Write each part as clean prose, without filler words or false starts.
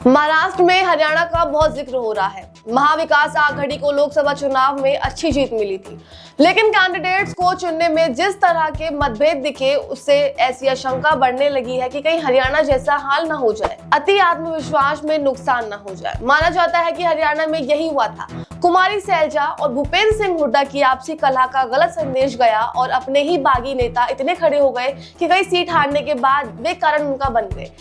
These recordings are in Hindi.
महाराष्ट्र में हरियाणा का बहुत जिक्र हो रहा है। महाविकास आघाड़ी को लोकसभा चुनाव में अच्छी जीत मिली थी, लेकिन कैंडिडेट्स को चुनने में जिस तरह के मतभेद दिखे, उससे ऐसी आशंका बढ़ने लगी है कि कहीं हरियाणा जैसा हाल न हो जाए, अति आत्मविश्वास में नुकसान न हो जाए। माना जाता है कि हरियाणा में यही हुआ था। कुमारी सैलजा और भूपेंद्र सिंह हुड्डा की आपसी कलह का गलत संदेश गया और अपने ही बागी नेता इतने खड़े हो गए कि कई सीट हारने के बाद वे कारण उनका बन गए।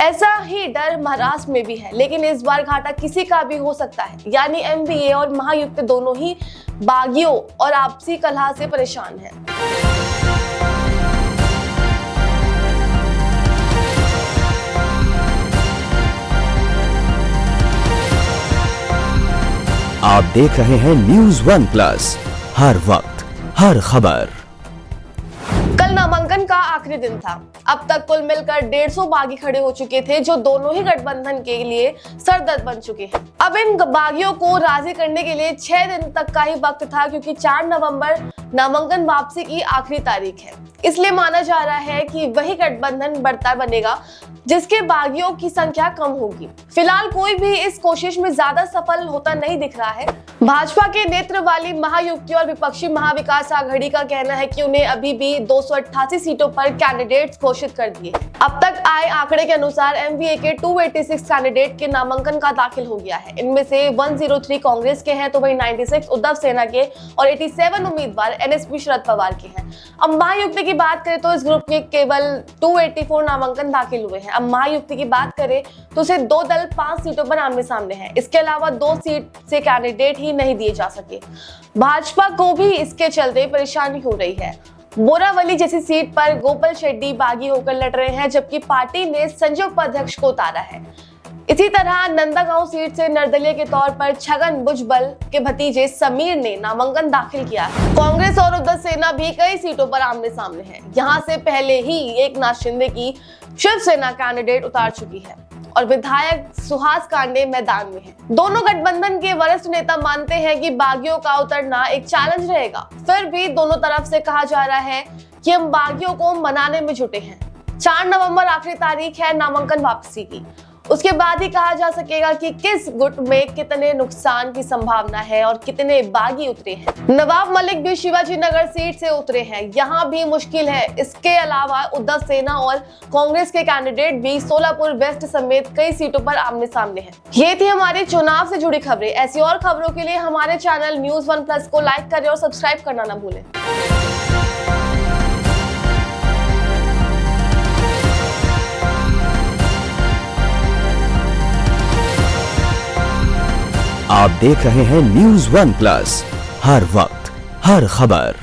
ऐसा ही डर महाराष्ट्र में भी है, लेकिन इस बार घाटा किसी का भी हो सकता है। यानी एमवीए और महायुक्त दोनों ही बागियों और आपसी कलह से परेशान हैं। आप देख रहे हैं न्यूज़ वन प्लस, हर वक्त हर खबर। कल नामांकन का आखिरी दिन था। अब तक कुल मिलकर 150 बागी खड़े हो चुके थे, जो दोनों ही गठबंधन के लिए सरदर्द बन चुके हैं। अब इन बागियों को राजी करने के लिए 6 दिन तक का ही वक्त था, क्योंकि 4 नवंबर नामांकन वापसी की आखिरी तारीख है। इसलिए माना जा रहा है कि वही गठबंधन बढ़ता बनेगा जिसके बागियों की संख्या कम होगी। फिलहाल कोई भी इस कोशिश में ज्यादा सफल होता नहीं दिख रहा है। भाजपा के नेतृत्व वाली महायुति और विपक्षी महाविकास आघाड़ी का कहना है कि उन्हें अभी भी 288 सीटों पर कैंडिडेट्स घोषित कर दिए। अब तक आए आंकड़े के अनुसार एमवीए के 286 कैंडिडेट के नामांकन का दाखिल हो गया है। इनमें से 103 कांग्रेस के हैं, तो वहीं 96 उद्धव सेना के और 87 उम्मीदवार एनएसपी शरद पवार के हैं। अब महायुति की बात करें तो इस ग्रुप में केवल 284 नामांकन दाखिल हुए हैं। अब महायुति की बात करें तो उसे 2 दल 5 सीटों पर आमने सामने हैं। इसके अलावा 2 सीट से कैंडिडेट ही नहीं दिए जा सके। भाजपा को भी इसके चलते परेशानी हो रही है। बोरावली जैसी सीट पर गोपाल शेट्टी बागी होकर लड़ रहे हैं, जबकि पार्टी ने संजय उपाध्यक्ष को उतारा है। इसी तरह नंदागांव सीट से निर्दलीय के तौर पर छगन भुजबल के भतीजे समीर ने नामांकन दाखिल किया है। कांग्रेस और उद्धव सेना भी कई सीटों पर आमने सामने है। यहां से पहले ही एकनाथ शिंदे की शिवसेना कैंडिडेट उतार चुकी है और विधायक सुहास कांडे मैदान में हैं। दोनों गठबंधन के वरिष्ठ नेता मानते हैं कि बागियों का उतरना एक चैलेंज रहेगा। फिर भी दोनों तरफ से कहा जा रहा है कि हम बागियों को मनाने में जुटे हैं। 4 नवंबर आखिरी तारीख है नामांकन वापसी की। उसके बाद ही कहा जा सकेगा कि किस गुट में कितने नुकसान की संभावना है और कितने बागी उतरे हैं। नवाब मलिक भी शिवाजी नगर सीट से उतरे हैं, यहाँ भी मुश्किल है। इसके अलावा उद्धव सेना और कांग्रेस के कैंडिडेट भी सोलापुर वेस्ट समेत कई सीटों पर आमने सामने हैं। ये थी हमारी चुनाव से जुड़ी खबरें। ऐसी और खबरों के लिए हमारे चैनल न्यूज़ वन प्लस को लाइक करें और सब्सक्राइब करना न भूलें। आप देख रहे हैं न्यूज़ वन प्लस, हर वक्त हर खबर।